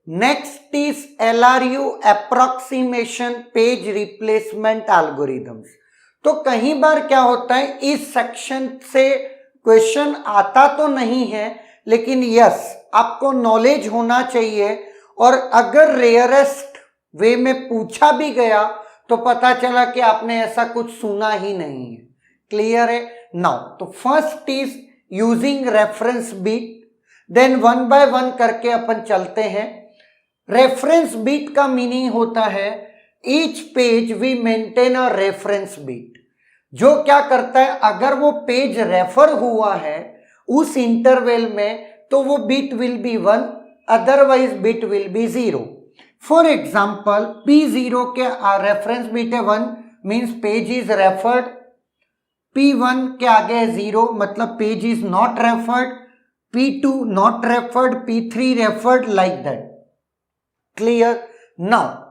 Next is LRU approximation page replacement algorithms. तो कई बार क्या होता है, इस सेक्शन से क्वेश्चन आता तो नहीं है, लेकिन यस आपको नॉलेज होना चाहिए, और अगर रेयरेस्ट वे में पूछा भी गया तो पता चला कि आपने ऐसा कुछ सुना ही नहीं है। क्लियर है? नाउ तो first is using reference bit, then one by one करके अपन चलते हैं। रेफरेंस बीट का मीनिंग होता है each page we maintain a reference bit. जो क्या करता है, अगर वो पेज रेफर हुआ है उस इंटरवल में तो वो bit will be 1, otherwise bit will be 0। For example P0 के रेफरेंस बीट है 1, means page is referred. P1 के आगे है 0, मतलब page is not referred. P2 not referred, P3 referred, like that. Clear? Now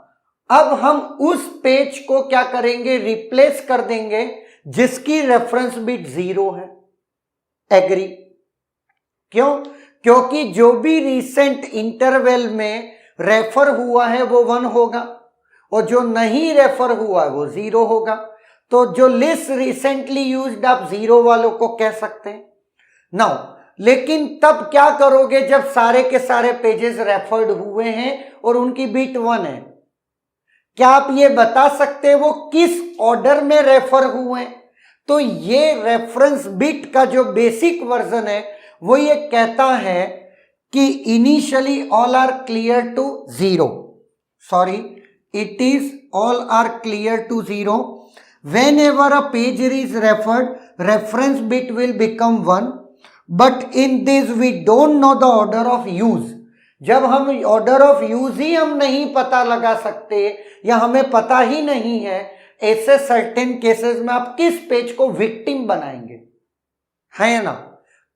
अब हम उस पेज को क्या करेंगे, रिप्लेस कर देंगे जिसकी रेफरेंस बिट 0 है। एग्री? क्यों? क्योंकि जो भी रिसेंट इंटरवल में रेफर हुआ है वो 1 होगा, और जो नहीं रेफर हुआ है वो 0 होगा। तो जो लिस्ट रिसेंटली यूज्ड आप 0 वालों को कह सकते हैं। नाउ लेकिन तब क्या करोगे जब सारे के सारे पेजेस रेफर्ड हुए हैं और उनकी बिट 1 है? क्या आप ये बता सकते हैं वो किस ऑर्डर में रेफर हुए? तो ये रेफरेंस बिट का जो बेसिक वर्जन है वो ये कहता है कि initially all are clear to 0, sorry it is all are clear to 0। whenever a page is referred, reference bit will become 1, but in this we don't know the order of use। जब हम order of use ही हम नहीं पता लगा सकते या हमें पता ही नहीं है, ऐसे सर्टेन केसेस में आप किस पेज को विक्टिम बनाएंगे? है ना?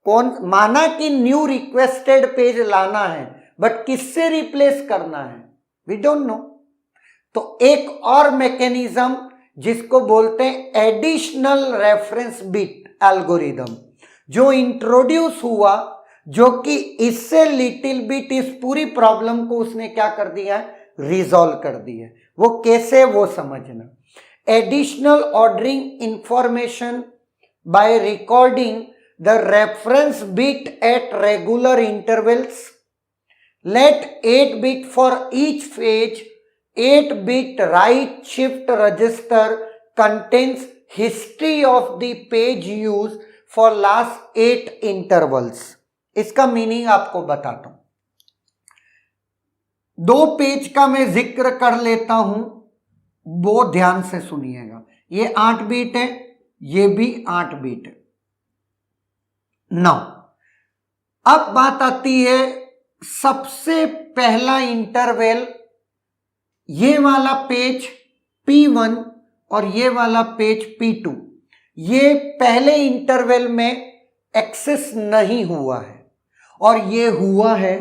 कौन माना कि न्यू रिक्वेस्टेड पेज लाना है, बट किससे रिप्लेस करना है वी डोंट नो। तो एक और मैकेनिज्म जिसको बोलते हैं एडिशनल रेफरेंस बिट एल्गोरिदम, जो इंट्रोड्यूस हुआ, जो कि इससे लिटिल बिट इस पूरी प्रॉब्लम को उसने क्या कर दिया है, रिजॉल्व कर दिया है। वो कैसे, वो समझना। Additional ordering information by recording the reference bit at regular intervals, let 8 bit for each page, 8-bit write shift register contains history of the page use for last 8 intervals। इसका मीनिंग आपको बताता हूं। 2 पेज का मैं जिक्र कर लेता हूं, वो ध्यान से सुनिएगा। ये 8 बिट है, ये भी 8 बिट है। नाउ अब बात आती है सबसे पहला इंटरवल, ये वाला पेज P1 और ये वाला पेज P2, ये पहले इंटरवल में एक्सेस नहीं हुआ है और ये हुआ है,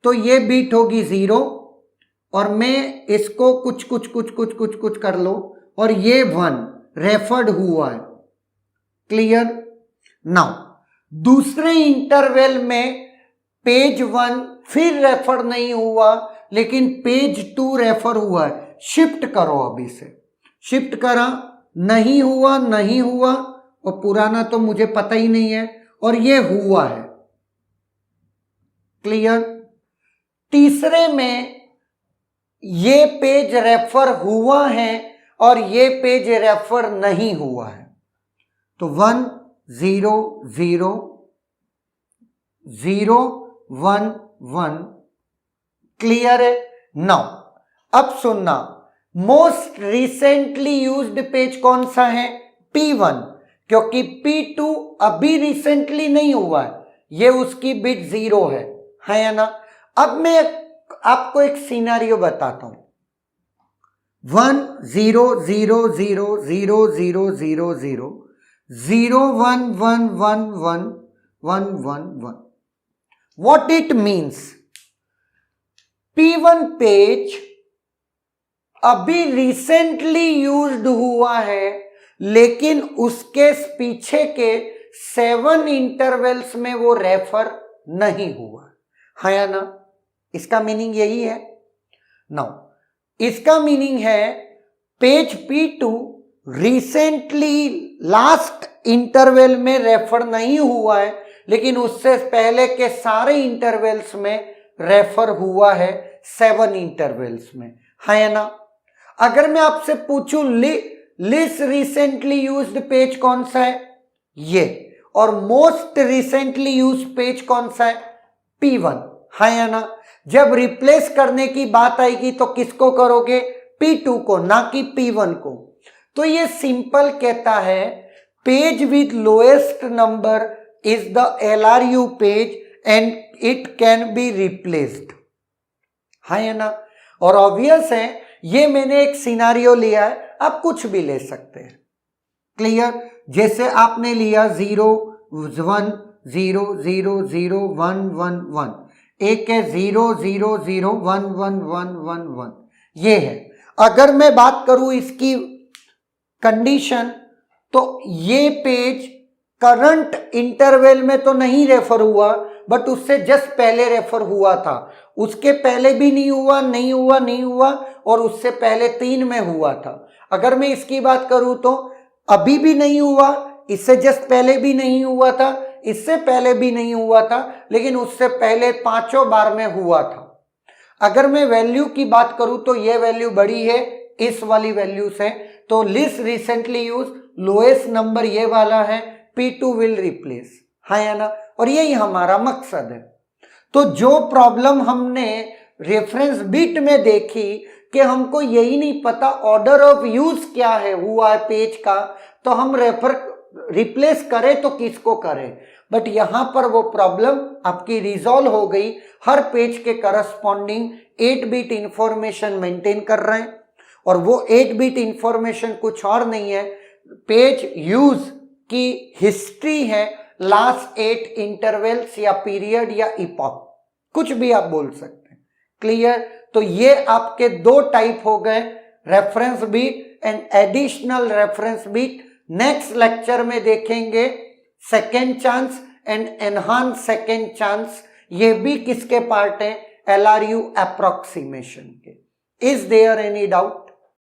तो ये बीट होगी 0, और मैं इसको कुछ कर लो, और ये 1 रेफर्ड हुआ है। क्लियर? नाउ दूसरे इंटरवल में पेज 1 फिर रेफर नहीं हुआ, लेकिन पेज 2 रेफर हुआ है। शिफ्ट करो, अभी से शिफ्ट करा, नहीं हुआ, और पुराना तो मुझे पता ही नहीं है, और ये हुआ है। क्लियर? तीसरे में ये पेज रेफर हुआ है और ये पेज रेफर नहीं हुआ है, तो 1 0 0 0 1 1। क्लियर है? नाउ अब सुनना, मोस्ट रिसेंटली यूज्ड पेज कौन सा है? P1, क्योंकि P2 अभी रिसेंटली नहीं हुआ है, ये उसकी बिट 0 है या ना? अब मैं आपको एक सिनेरियो बताता हूं। 1 0 0 0 0 0 0 0 0 1 1 1 1 1 1 1। What it means? P1 page अभी रिसेंटली यूज्ड हुआ है, लेकिन उसके पीछे के 7 इंटरवल्स में वो रेफर नहीं हुआ है या ना? इसका मीनिंग यही है। नाउ इसका मीनिंग है page P2 recently last interval में रेफर नहीं हुआ है, लेकिन उससे पहले के सारे इंटरवल्स में रेफर हुआ है 7 इंटरवल्स में, है ना। अगर मैं आपसे पूछूं लिस्ट रिसेंटली यूज्ड पेज कौन सा है, ये, और मोस्ट रिसेंटली यूज्ड पेज कौन सा है, P1, है ना। जब रिप्लेस करने की बात आएगी तो किसको करोगे, P2 को, ना कि P1 को। तो ये सिंपल कहता है page with lowest number is the LRU page and it can be replaced, है ना। और ऑब्वियस है, ये मैंने एक सिनारियो लिया है, आप कुछ भी ले सकते हैं। क्लियर, जैसे आपने लिया 0 1 0 0 0 1 1 1, एक है 0 0 0 1 1 1 1 1, ये है। अगर मैं बात करूं इसकी कंडीशन, तो ये पेज करंट इंटरवल में तो नहीं रेफर हुआ, बट उससे जस्ट पहले रेफर हुआ था, उसके पहले भी नहीं हुआ, नहीं हुआ, नहीं हुआ, और उससे पहले 3 में हुआ था। अगर मैं इसकी बात करूं तो अभी भी नहीं हुआ, इससे जस्ट पहले भी नहीं हुआ था, इससे पहले भी नहीं हुआ था, लेकिन उससे पहले 5 बार में हुआ था। अगर मैं वैल्यू की बात करूं तो ये वैल्यू बड़ी है इस वाली वैल्यू से, तो list recently use lowest number ये वाला है, P2 विल रिप्लेस, है ना। और यही हमारा मकसद है। तो जो प्रॉब्लम हमने रेफरेंस बिट में देखी कि हमको यही नहीं पता ऑर्डर ऑफ यूज क्या है हुआ है पेज का, तो हम रिप्लेस करें तो किसको करें, बट यहां पर वो प्रॉब्लम आपकी रिजॉल्व हो गई। हर पेज के करस्पॉन्डिंग 8 बिट इंफॉर्मेशन मेंटेन कर रहे हैं, और वो 8 बिट इंफॉर्मेशन कुछ और नहीं है, पेज यूज की हिस्ट्री है, लास्ट 8 इंटरवल्स या पीरियड या इपॉक, कुछ भी आप बोल सकते हैं। क्लियर, तो ये आपके 2 टाइप हो गए, reference bit and additional reference bit. Next lecture में देखेंगे second chance and enhanced second chance, ये भी किसके पार्ट है, LRU अप्रोक्सीमेशन के। Is there any doubt?